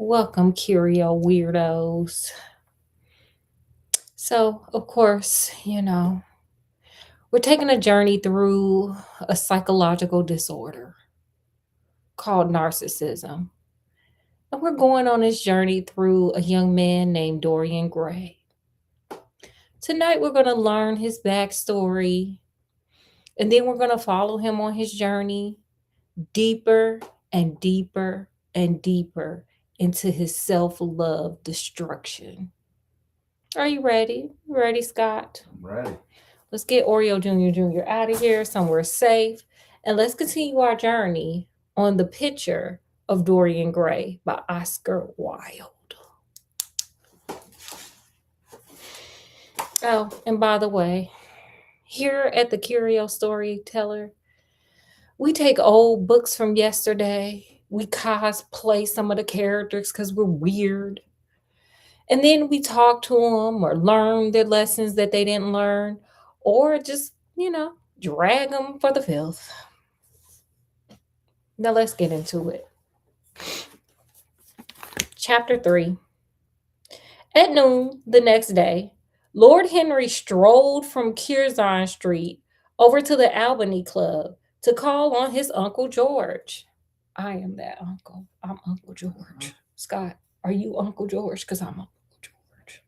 Welcome, curio weirdos. So, of course, we're taking a journey through a psychological disorder called narcissism. And we're going on this journey through a young man named Dorian Gray. Tonight, we're going to learn his backstory, and then we're going to follow him on his journey deeper and deeper and deeper into his self love destruction. Are you ready? Ready, Scott? I'm ready. Let's get Oreo Jr. out of here somewhere safe. And let's continue our journey on The Picture of Dorian Gray by Oscar Wilde. Oh, and by the way, here at the Curio Storyteller, we take old books from yesterday. We cosplay some of the characters because we're weird. And then we talk to them or learn their lessons that they didn't learn, or just, drag them for the filth. Now let's get into it. Chapter 3. At noon the next day, Lord Henry strolled from Curzon Street over to the Albany Club to call on his Uncle George. I am that uncle. I'm Uncle George. Scott, are you Uncle George? Because I'm Uncle George.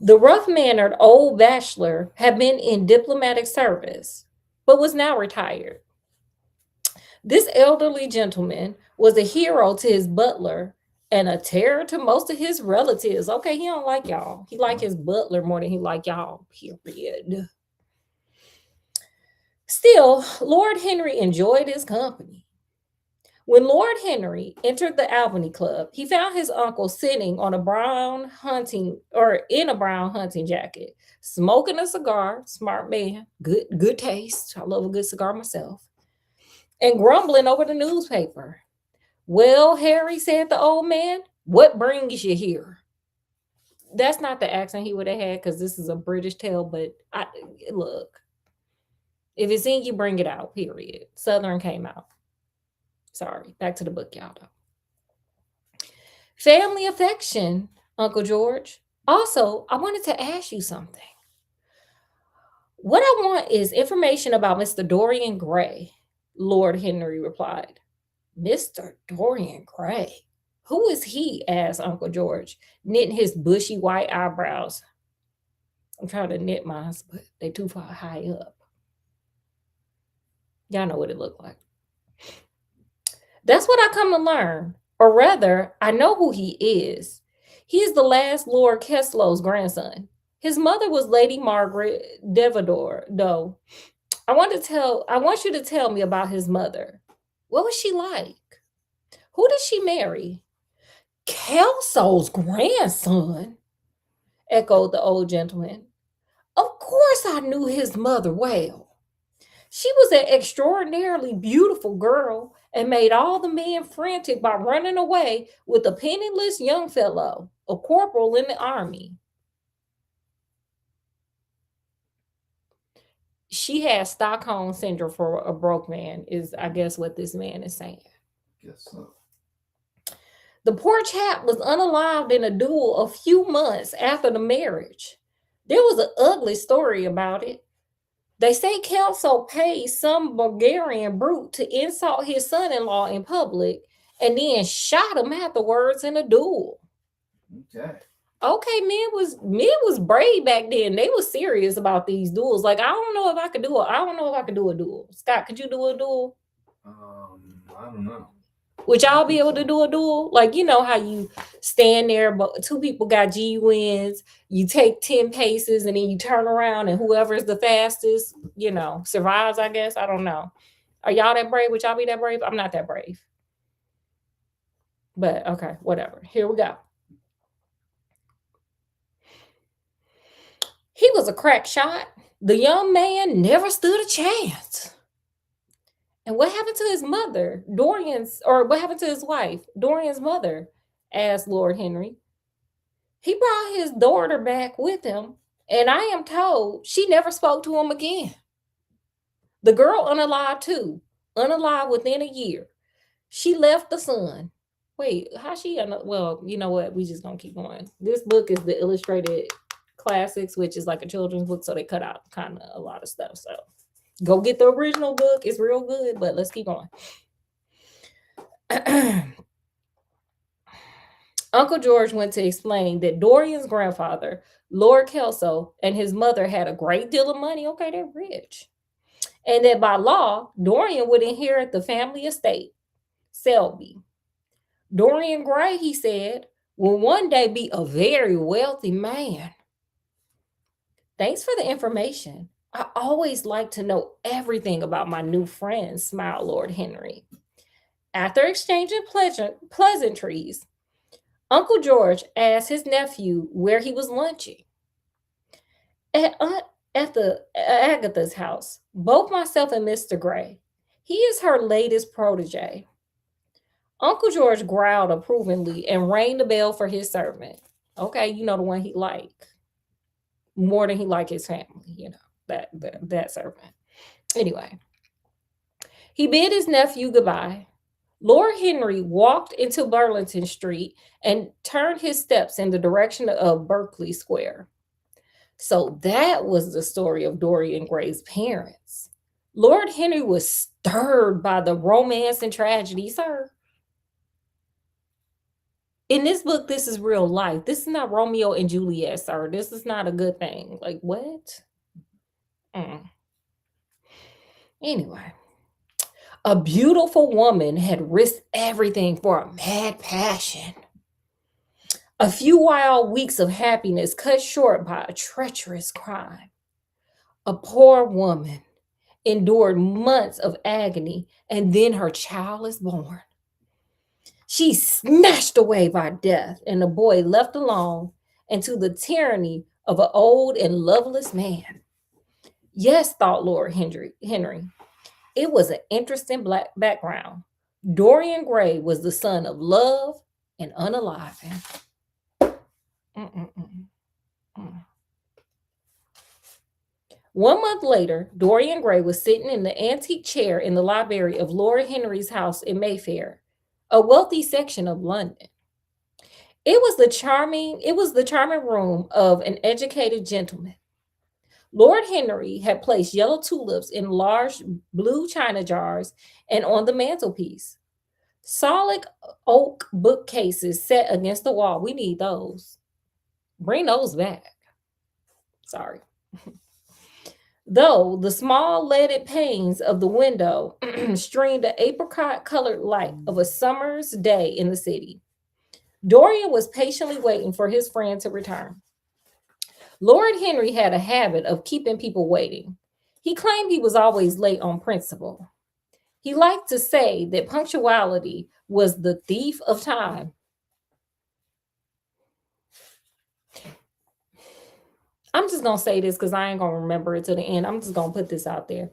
The rough mannered old bachelor had been in diplomatic service, but was now retired. This elderly gentleman was a hero to his butler and a terror to most of his relatives. Okay, he don't like y'all. He like his butler more than he like y'all, period. Still, Lord Henry enjoyed his company. When Lord Henry entered the Albany Club, he found his uncle sitting on in a brown hunting jacket, smoking a cigar. Smart man, good taste. I love a good cigar myself. And grumbling over the newspaper. Well, Harry, said the old man, what brings you here? That's not the accent he would have had because this is a British tale, but look, if it's in you, bring it out, period. Southern came out. Sorry, back to the book, y'all. Though. Family affection, Uncle George. Also, I wanted to ask you something. What I want is information about Mr. Dorian Gray, Lord Henry replied. Mr. Dorian Gray? Who is he? Asked Uncle George, knitting his bushy white eyebrows. I'm trying to knit mine, but they too far high up. Y'all know what it looked like. That's what I come to learn. Or rather, I know who he is. He is the last Lord Keslow's grandson. His mother was Lady Margaret Devador, though. I want you to tell me about his mother. What was she like? Who did she marry? Kelso's grandson, echoed the old gentleman. Of course I knew his mother well. She was an extraordinarily beautiful girl and made all the men frantic by running away with a penniless young fellow, a corporal in the army. She had Stockholm syndrome for a broke man, is I guess what this man is saying. Guess so. The poor chap was unalived in a duel a few months after the marriage. There was an ugly story about it. They say Kelso paid some Bulgarian brute to insult his son-in-law in public and then shot him afterwards in a duel. Okay. Okay, men was brave back then. They was serious about these duels. Like I don't know if I could do a duel. Scott, could you do a duel? I don't know. Would y'all be able to do a duel? Like, you know how you stand there, but two people got GUNs, you take 10 paces and then you turn around and whoever's the fastest, survives, I guess. I don't know. Are y'all that brave? Would y'all be that brave? I'm not that brave. But okay, whatever. Here we go. He was a crack shot. The young man never stood a chance. And what happened to his mother, what happened to his wife, Dorian's mother? Asked Lord Henry. He brought his daughter back with him, and I am told she never spoke to him again. The girl unalive too, unalive within a year. She left the son. Wait, how she? Well, you know what? We just gonna keep going. This book is the illustrated classics, which is like a children's book, so they cut out kind of a lot of stuff. So go get the original book; it's real good. But let's keep going. Uncle George went to explain that Dorian's grandfather, Lord Kelso, and his mother had a great deal of money. Okay, they're rich. And that by law, Dorian would inherit the family estate, Selby. Dorian Gray, he said, will one day be a very wealthy man. Thanks for the information. I always like to know everything about my new friends, smiled Lord Henry. After exchanging pleasantries, Uncle George asked his nephew where he was lunching. At Aunt Agatha's house, both myself and Mr. Gray. He is her latest protege. Uncle George growled approvingly and rang the bell for his servant. Okay, you know the one he liked more than he liked his family. You know that servant. Anyway, he bid his nephew goodbye. Lord Henry walked into Burlington Street and turned his steps in the direction of Berkeley Square. So that was the story of Dorian Gray's parents. Lord Henry was stirred by the romance and tragedy, sir. In this book, this is real life. This is not Romeo and Juliet, sir. This is not a good thing. Like, what? Anyway, a beautiful woman had risked everything for a mad passion. A few wild weeks of happiness cut short by a treacherous crime. A poor woman endured months of agony, and then her child is born. She's snatched away by death, and the boy left alone and to the tyranny of an old and loveless man. Yes, thought Lord Henry. It was an interesting black background. Dorian Gray was the son of love and unaliving. One month later, Dorian Gray was sitting in the antique chair in the library of Lord Henry's house in Mayfair, a wealthy section of London. It was the charming room of an educated gentleman. Lord Henry had placed yellow tulips in large blue china jars and on the mantelpiece. Solid oak bookcases set against the wall. We need those. Bring those back. Sorry. Though the small leaded panes of the window streamed the apricot colored light of a summer's day in the city. Dorian was patiently waiting for his friend to return. Lord Henry had a habit of keeping people waiting. He claimed he was always late on principle. He liked to say that punctuality was the thief of time. I'm just going to say this because I ain't going to remember it to the end. I'm just going to put this out there.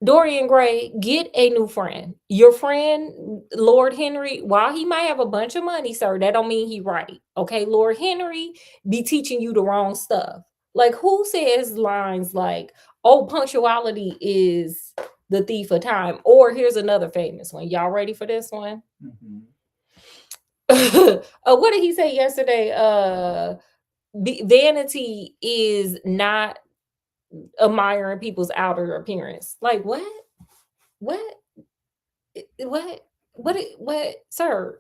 Dorian Gray, get a new friend. Your friend, Lord Henry, while he might have a bunch of money, sir, that don't mean he right. Okay, Lord Henry be teaching you the wrong stuff. Like, who says lines like, oh, punctuality is the thief of time? Or here's another famous one. Y'all ready for this one? What did he say yesterday? Vanity is not admiring people's outer appearance. Like, what, sir?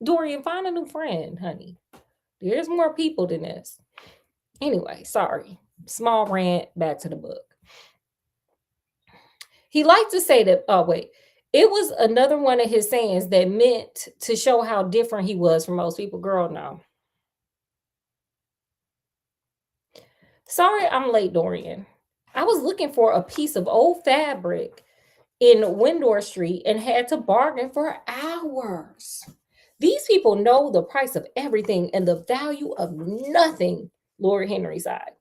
Dorian, find a new friend, honey. There's more people than this. Anyway, sorry, small rant. Back to the book. He liked to say that, it was another one of his sayings that meant to show how different he was from most people. Girl, no. Sorry, I'm late, Dorian. I was looking for a piece of old fabric in Windsor Street and had to bargain for hours. These people know the price of everything and the value of nothing, Lord Henry sighed.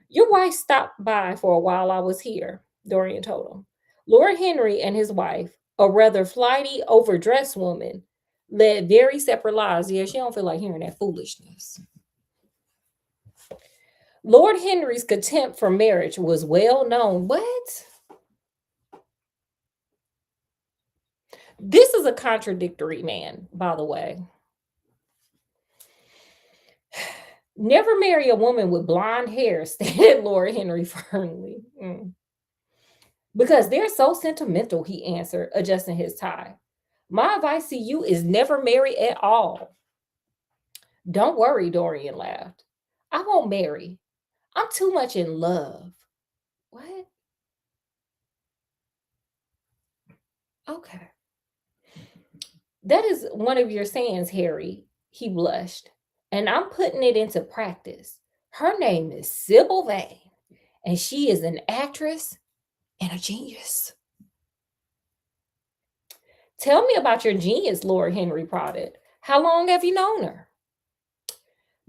Your wife stopped by for a while I was here, Dorian told him. Lord Henry and his wife, a rather flighty, overdressed woman, led very separate lives. Yeah, she don't feel like hearing that foolishness. Lord Henry's contempt for marriage was well known. What? This is a contradictory man, by the way. Never marry a woman with blonde hair, stated Lord Henry firmly. Because they're so sentimental, he answered, adjusting his tie. My advice to you is never marry at all. Don't worry, Dorian laughed. I won't marry. I'm too much in love. What? Okay. That is one of your sayings, Harry. He blushed. And I'm putting it into practice. Her name is Sybil Vane, and she is an actress and a genius. Tell me about your genius, Lord Henry prodded. How long have you known her?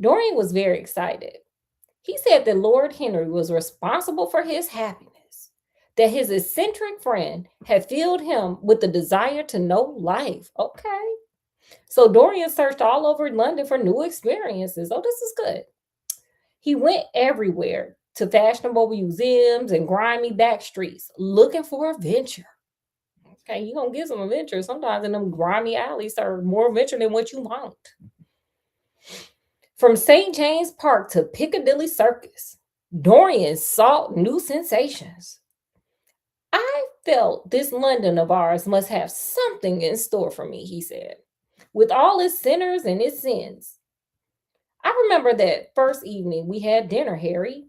Dorian was very excited. He said that Lord Henry was responsible for his happiness, that his eccentric friend had filled him with the desire to know life. Okay. So Dorian searched all over London for new experiences. Oh, this is good. He went everywhere to fashionable museums and grimy back streets looking for adventure. Okay, you're going to get some adventure. Sometimes in them grimy alleys are more adventure than what you want. From St. James Park to Piccadilly Circus, Dorian sought new sensations. I felt this London of ours must have something in store for me, he said, with all its sinners and its sins. I remember that first evening we had dinner, Harry.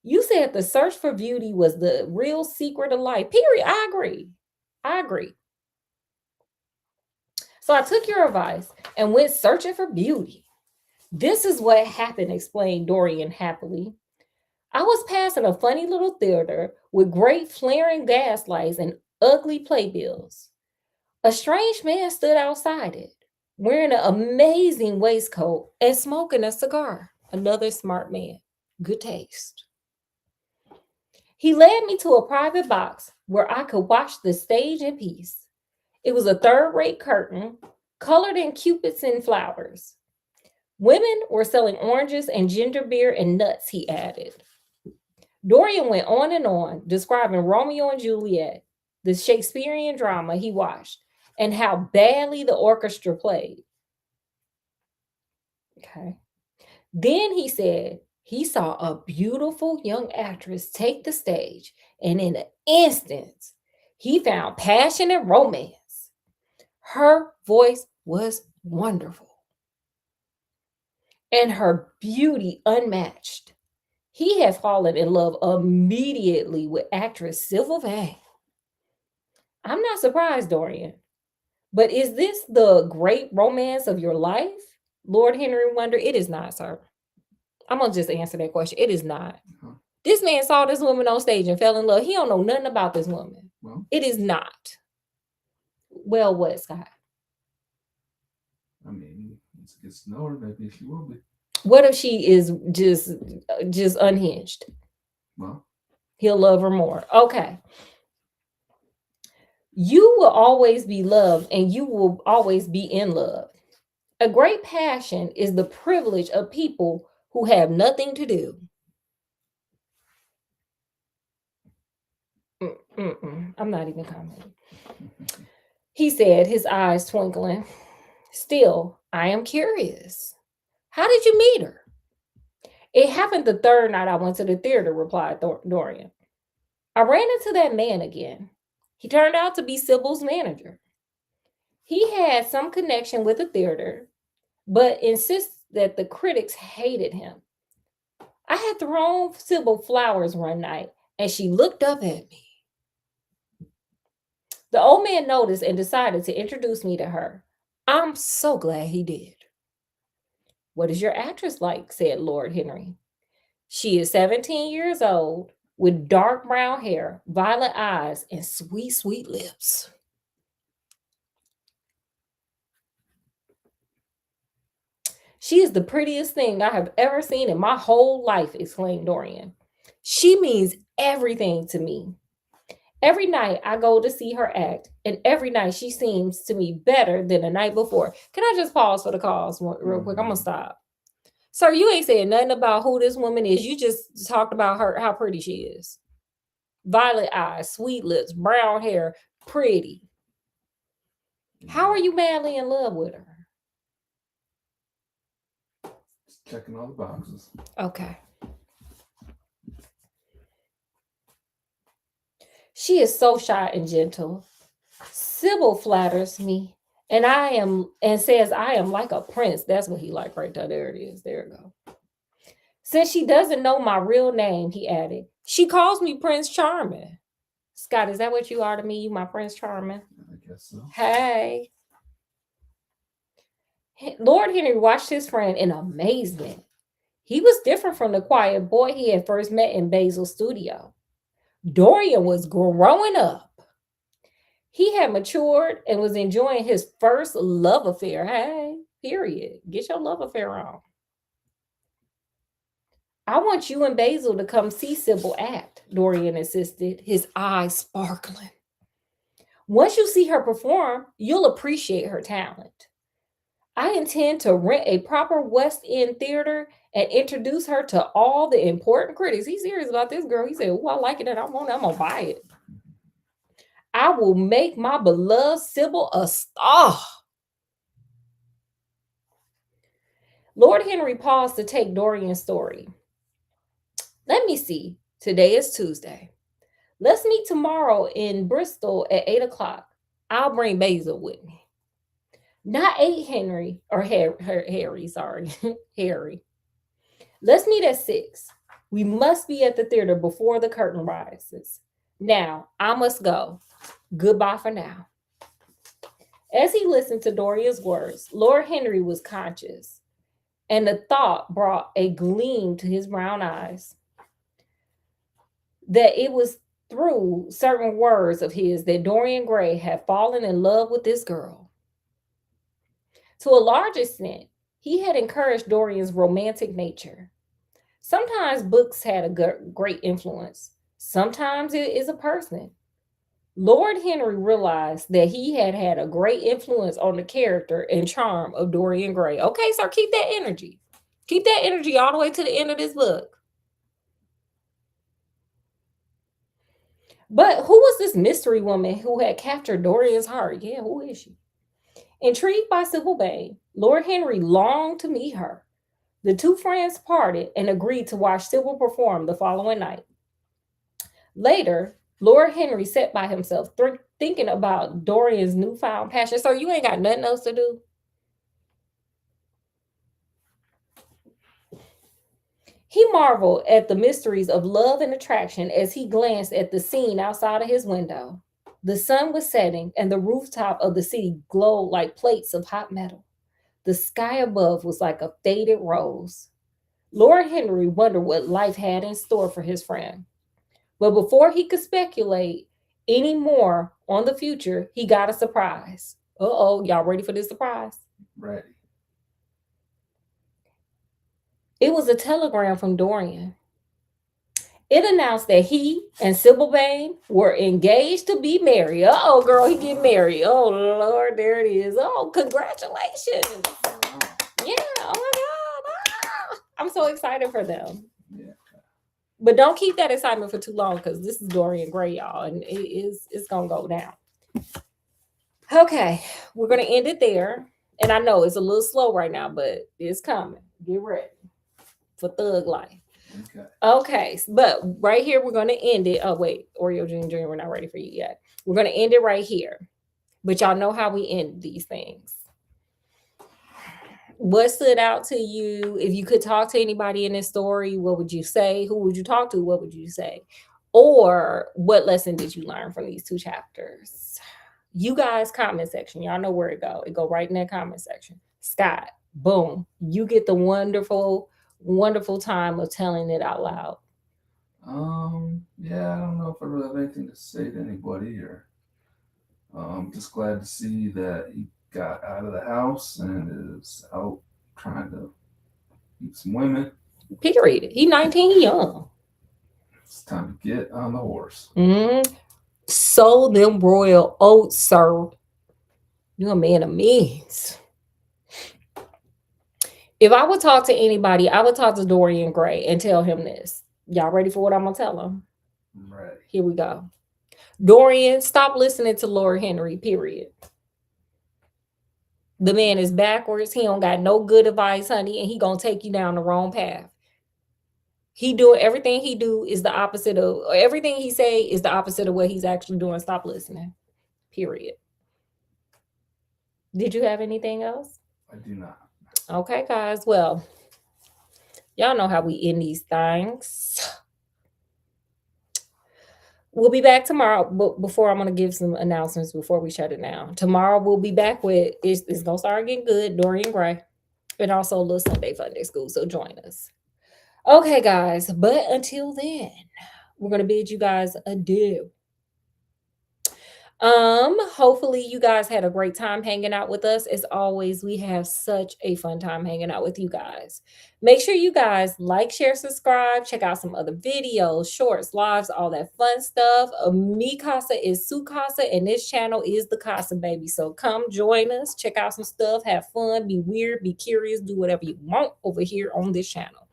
You said the search for beauty was the real secret of life. Period. I agree. So I took your advice and went searching for beauty. This is what happened, explained Dorian happily. I was passing a funny little theater with great flaring gas lights and ugly playbills. A strange man stood outside it, wearing an amazing waistcoat and smoking a cigar. Another smart man. Good taste. He led me to a private box where I could watch the stage in peace. It was a third-rate curtain, colored in cupids and flowers. Women were selling oranges and ginger beer and nuts, he added. Dorian went on and on, describing Romeo and Juliet, the Shakespearean drama he watched, and how badly the orchestra played. Okay. Then he said he saw a beautiful young actress take the stage, and in an instant, he found passion and romance. Her voice was wonderful, and her beauty unmatched. He had fallen in love immediately with actress Sybil Vane. I'm not surprised, Dorian. But is this the great romance of your life? Lord Henry wondered. It is not, sir. I'm going to just answer that question. It is not. This man saw this woman on stage and fell in love. He don't know nothing about this woman. Well, It is not. Well, what, Scott? I mean, let's get to know her. Maybe she will be. What if she is just unhinged? Well, He'll love her more. Okay. You will always be loved and you will always be in love. A great passion is the privilege of people who have nothing to do. I'm not even commenting. He said, his eyes twinkling. Still, I am curious. How did you meet her? It happened the third night I went to the theater, replied Dorian. I ran into that man again. He turned out to be Sybil's manager. He had some connection with the theater, but insists that the critics hated him. I had thrown Sybil flowers one night, and she looked up at me. The old man noticed and decided to introduce me to her. I'm so glad he did. What is your actress like? Said Lord Henry. She is 17 years old, with dark brown hair, violet eyes, and sweet, sweet lips. She is the prettiest thing I have ever seen in my whole life, exclaimed Dorian. She means everything to me. Every night I go to see her act, and every night she seems to me better than the night before. Can I just pause for the calls real quick? I'm going to stop. Sir, you ain't saying nothing about who this woman is. You just talked about her, how pretty she is. Violet eyes, sweet lips, brown hair, pretty. How are you madly in love with her? Just checking all the boxes. Okay. She is so shy and gentle. Sybil flatters me, and says I am like a prince. That's what he like right there. There it is. There it go. Since she doesn't know my real name, he added, she calls me Prince Charming. Scott, is that what you are to me? You my Prince Charming? I guess so. Hey. Lord Henry watched his friend in amazement. He was different from the quiet boy he had first met in Basil's studio. Dorian was growing up. He had matured and was enjoying his first love affair. Hey, period. Get your love affair on. I want you and Basil to come see Sybil act, Dorian insisted, his eyes sparkling. Once you see her perform, you'll appreciate her talent. I intend to rent a proper West End theater and introduce her to all the important critics. He's serious about this girl. He said, oh, I like it and I want it. I'm going to buy it. I will make my beloved Sybil a star. Lord Henry paused to take Dorian's story. Let me see. Today is Tuesday. Let's meet tomorrow in Bristol at 8 o'clock. I'll bring Basil with me. Not 8, Henry, or Harry, sorry, Harry. Let's meet at 6. We must be at the theater before the curtain rises. Now, I must go. Goodbye for now. As he listened to Dorian's words, Lord Henry was conscious, and the thought brought a gleam to his brown eyes that it was through certain words of his that Dorian Gray had fallen in love with this girl. To a large extent, he had encouraged Dorian's romantic nature. Sometimes books had a great influence. Sometimes it is a person. Lord Henry realized that he had had a great influence on the character and charm of Dorian Gray. Okay, sir, keep that energy. Keep that energy all the way to the end of this book. But who was this mystery woman who had captured Dorian's heart? Yeah, who is she? Intrigued by Sybil Vane, Lord Henry longed to meet her. The two friends parted and agreed to watch Sybil perform the following night. Later, Lord Henry sat by himself thinking about Dorian's newfound passion. So you ain't got nothing else to do? He marveled at the mysteries of love and attraction as he glanced at the scene outside of his window. The sun was setting, and the rooftop of the city glowed like plates of hot metal. The sky above was like a faded rose. Lord Henry wondered what life had in store for his friend. But before he could speculate any more on the future, he got a surprise. Uh-oh, y'all ready for this surprise? Ready. It was a telegram from Dorian. It announced that he and Sybil Vane were engaged to be married. Uh-oh, girl, he get married. Oh, Lord, there it is. Oh, congratulations. Yeah, oh my God. Ah, I'm so excited for them. Yeah. But don't keep that excitement for too long because this is Dorian Gray, y'all, and it's going to go down. Okay, we're going to end it there. And I know it's a little slow right now, but it's coming. Get ready for Thug Life. Okay, but right here we're going to end it. Oh, wait, Oreo Jr., we're not ready for you yet. We're going to end it right here. But y'all know how we end these things. What stood out to you? If you could talk to anybody in this story, what would you say? Who would you talk to? What would you say? Or what lesson did you learn from these 2 chapters? You guys, comment section. Y'all know where it go. It go right in that comment section. Scott, boom. You get the wonderful time of telling it out loud. Yeah, I don't know if I really have anything to say to anybody here. I'm just glad to see that he got out of the house and is out trying to meet some women. Period. He 19, he young. It's time to get on the horse. Mm-hmm. Sow them royal oats, sir. You're a man of means. If I would talk to anybody, I would talk to Dorian Gray and tell him this. Y'all ready for what I'm going to tell him? I'm ready. Here we go. Dorian, stop listening to Lord Henry, period. The man is backwards. He don't got no good advice, honey, and he gonna take you down the wrong path. He doing everything he do is the opposite of, or everything he say is the opposite of what he's actually doing. Stop listening. Period. Did you have anything else? I do not. Okay, guys. Well, y'all know how we end these things. We'll be back tomorrow. But before, I'm gonna give some announcements before we shut it down. Tomorrow we'll be back with it's gonna start getting good. Dorian Gray, and also a little Sunday Fun Day School. So join us. Okay, guys. But until then, we're gonna bid you guys adieu. Hopefully you guys had a great time hanging out with us. As always, we have such a fun time hanging out with you guys. Make sure you guys like, share, subscribe, check out some other videos, shorts, lives, all that fun stuff. Mi casa is su casa, and this channel is the casa baby. So come join us, check out some stuff, have fun, be weird, be curious, do whatever you want over here on this channel.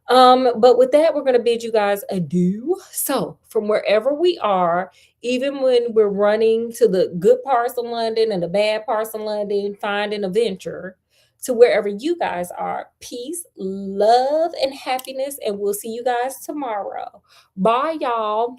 But with that, we're gonna bid you guys adieu. So from wherever we are, even when we're running to the good parts of London and the bad parts of London, finding a venture, to wherever you guys are, peace, love, and happiness. And we'll see you guys tomorrow. Bye, y'all.